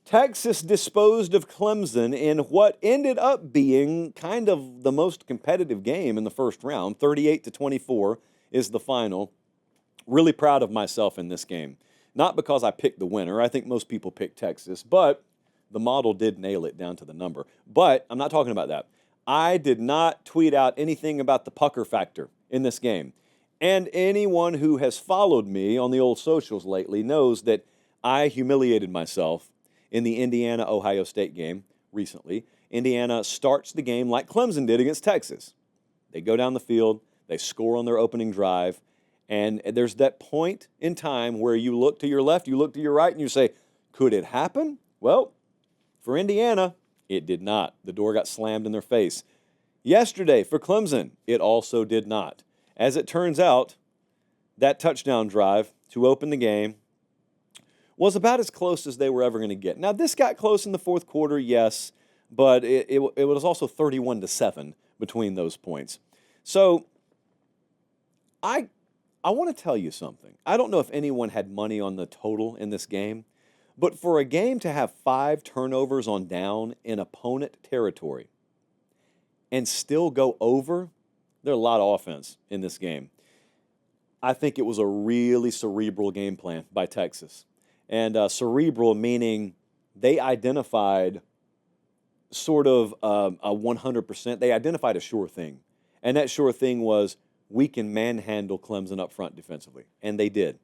Texas disposed of Clemson in what ended up being kind of the most competitive game in the first round. 38-24 is the final. Really proud of myself in this game. Not because I picked the winner. I think most people picked Texas, but the model did nail it down to the number. But I'm not talking about that. I did not tweet out anything about the pucker factor in this game. And anyone who has followed me on the old socials lately knows that I humiliated myself in the Indiana-Ohio State game recently. Indiana starts the game like Clemson did against Texas. They go down the field, they score on their opening drive, and there's that point in time where you look to your left, you look to your right, and you say, could it happen? Well, for Indiana, it did not. The door got slammed in their face. Yesterday, for Clemson, it also did not. As it turns out, that touchdown drive to open the game was about as close as they were ever going to get. Now, this got close in the fourth quarter, yes, but it was also 31-7 between those points. So I want to tell you something. I don't know if anyone had money on the total in this game, but for a game to have 5 turnovers on down in opponent territory and still go over, there's a lot of offense in this game. I think it was a really cerebral game plan by Texas. And cerebral meaning they identified sort of a 100%. They identified a sure thing. And that sure thing was we can manhandle Clemson up front defensively. And they did.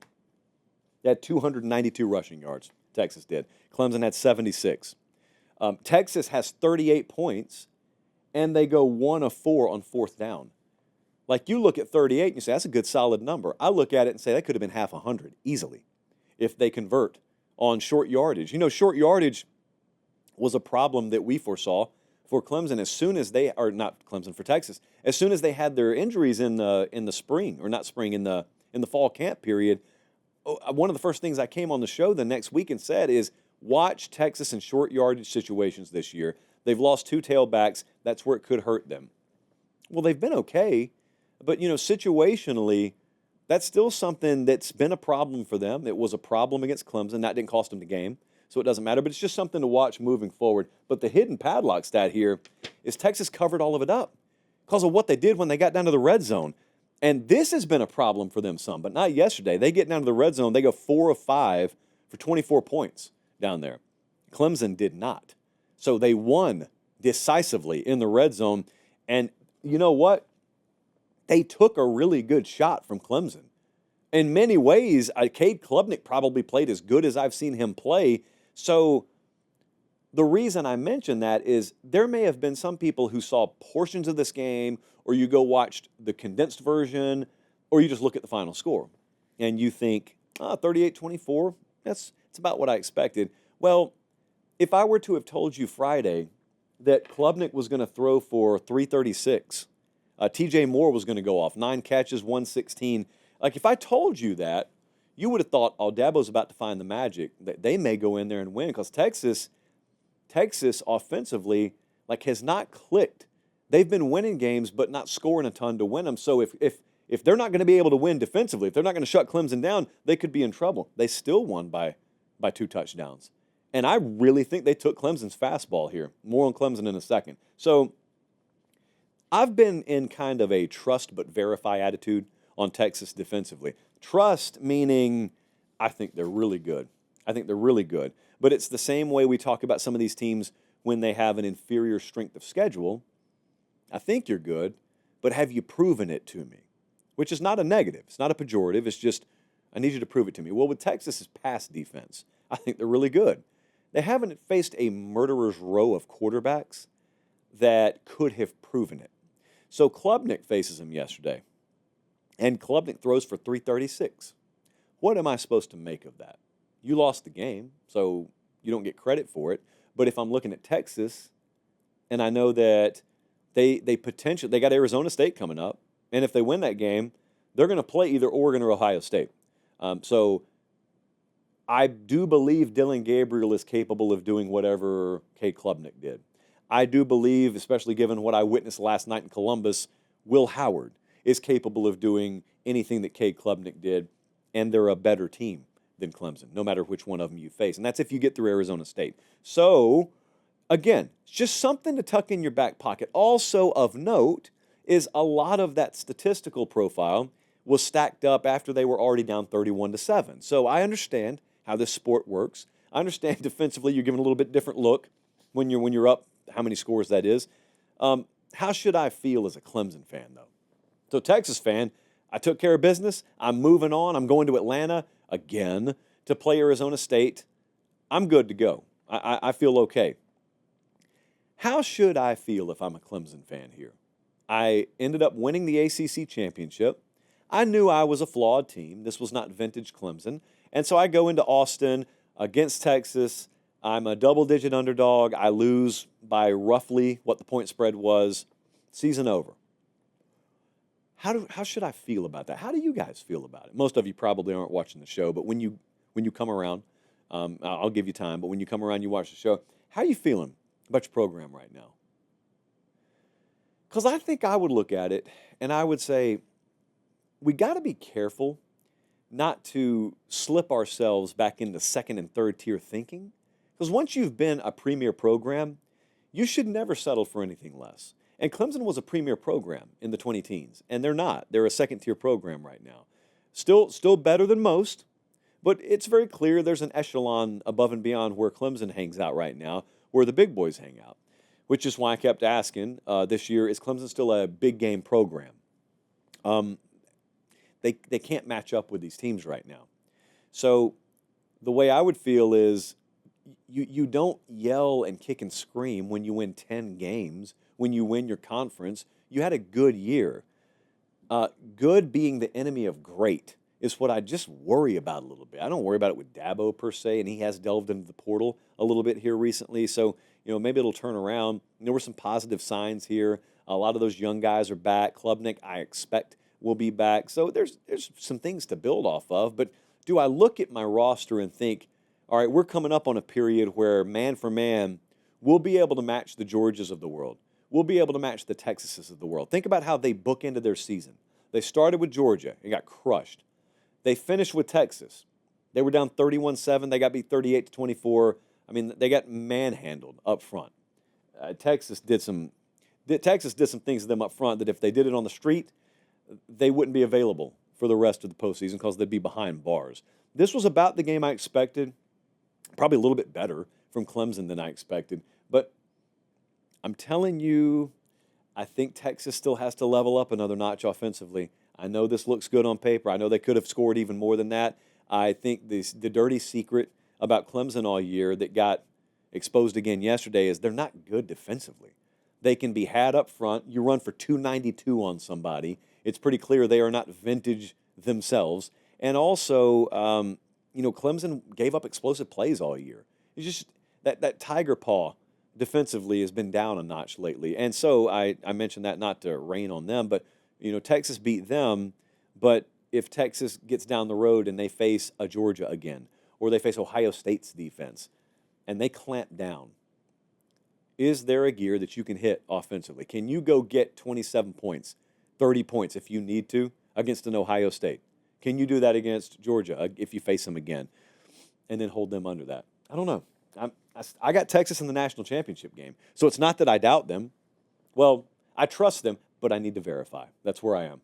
They had 292 rushing yards, Texas did. Clemson had 76. Texas has 38 points, and they go 1 of 4 on fourth down. Like you look at 38 and you say, that's a good solid number. I look at it and say that could have been half 100 easily if they convert on short yardage. You know, short yardage was a problem that we foresaw for Clemson as soon as they, or not Clemson, for Texas, as soon as they had their injuries in the spring, or not spring, in the fall camp period. One of the first things I came on the show the next week and said is, watch Texas in short yardage situations this year. They've lost 2 tailbacks. That's where it could hurt them. Well, they've been okay, but, you know, situationally, that's still something that's been a problem for them. It was a problem against Clemson. That didn't cost them the game, so it doesn't matter. But it's just something to watch moving forward. But the hidden padlock stat here is Texas covered all of it up because of what they did when they got down to the red zone. And this has been a problem for them some, but not yesterday. They get down to the red zone. They go 4 of 5 for 24 points down there. Clemson did not. So they won decisively in the red zone. And you know what? They took a really good shot from Clemson. In many ways, Cade Klubnik probably played as good as I've seen him play. So the reason I mention that is there may have been some people who saw portions of this game, or you go watch the condensed version, or you just look at the final score, and you think, 38-24, it's about what I expected. Well, if I were to have told you Friday that Klubnik was going to throw for 336, TJ Moore was going to go off, 9 catches, 116. Like, if I told you that, you would have thought, Dabo's about to find the magic. They may go in there and win because Texas offensively, has not clicked. They've been winning games but not scoring a ton to win them. So if they're not going to be able to win defensively, if they're not going to shut Clemson down, they could be in trouble. They still won by 2 touchdowns. And I really think they took Clemson's fastball here. More on Clemson in a second. So I've been in kind of a trust but verify attitude on Texas defensively. Trust meaning I think they're really good. But it's the same way we talk about some of these teams when they have an inferior strength of schedule. I think you're good, but have you proven it to me? Which is not a negative. It's not a pejorative. It's just, I need you to prove it to me. Well, with Texas's pass defense, I think they're really good. They haven't faced a murderer's row of quarterbacks that could have proven it. So Klubnik faces him yesterday, and Klubnik throws for 336. What am I supposed to make of that? You lost the game, so you don't get credit for it. But if I'm looking at Texas, and I know that they got Arizona State coming up, and if they win that game, they're going to play either Oregon or Ohio State. So I do believe Dylan Gabriel is capable of doing whatever Cade Klubnik did. I do believe, especially given what I witnessed last night in Columbus, Will Howard is capable of doing anything that Cade Klubnik did, and they're a better team than Clemson, no matter which one of them you face. And that's if you get through Arizona State. So, again, it's just something to tuck in your back pocket. Also of note is a lot of that statistical profile was stacked up after they were already down 31-7. So I understand how this sport works. I understand defensively you're given a little bit different look when you're up, how many scores that is. How should I feel as a Clemson fan, though? So Texas fan, I took care of business. I'm moving on. I'm going to Atlanta again to play Arizona State. I'm good to go. I feel okay. How should I feel if I'm a Clemson fan here? I ended up winning the ACC championship. I knew I was a flawed team. This was not vintage Clemson. And so I go into Austin against Texas. I'm a double-digit underdog. I lose by roughly what the point spread was. Season over. How should I feel about that? How do you guys feel about it? Most of you probably aren't watching the show, but when you come around, I'll give you time, but when you come around, you watch the show, how are you feeling about your program right now? Because I think I would look at it and I would say, we got to be careful not to slip ourselves back into second and third tier thinking. Because once you've been a premier program, you should never settle for anything less. And Clemson was a premier program in the 20-teens, and they're not. They're a second-tier program right now. Still better than most, but it's very clear there's an echelon above and beyond where Clemson hangs out right now, where the big boys hang out, which is why I kept asking this year, is Clemson still a big-game program? They can't match up with these teams right now. So the way I would feel is you don't yell and kick and scream when you win 10 games, when you win your conference. You had a good year. Good being the enemy of great is what I just worry about a little bit. I don't worry about it with Dabo per se, and he has delved into the portal a little bit here recently. So, maybe it'll turn around. There were some positive signs here. A lot of those young guys are back. Klubnik, I expect, will be back. So there's some things to build off of. But do I look at my roster and think, all right, we're coming up on a period where man for man, we'll be able to match the Georgias of the world. We'll be able to match the Texases of the world. Think about how they bookended their season. They started with Georgia and got crushed. They finished with Texas. They were down 31-7. They got beat 38-24. I mean, they got manhandled up front. Texas did some things to them up front that if they did it on the street, they wouldn't be available for the rest of the postseason because they'd be behind bars. This was about the game I expected. Probably a little bit better from Clemson than I expected. But I'm telling you, I think Texas still has to level up another notch offensively. I know this looks good on paper. I know they could have scored even more than that. I think the dirty secret about Clemson all year that got exposed again yesterday is they're not good defensively. They can be had up front. You run for 292 on somebody. It's pretty clear they are not vintage themselves. And also, Clemson gave up explosive plays all year. It's just that tiger paw defensively has been down a notch lately. And so I mentioned that not to rain on them, but, Texas beat them. But if Texas gets down the road and they face a Georgia again, or they face Ohio State's defense, and they clamp down, is there a gear that you can hit offensively? Can you go get 27 points, 30 points if you need to against an Ohio State? Can you do that against Georgia if you face them again and then hold them under that? I don't know. I got Texas in the national championship game, so it's not that I doubt them. Well, I trust them, but I need to verify. That's where I am.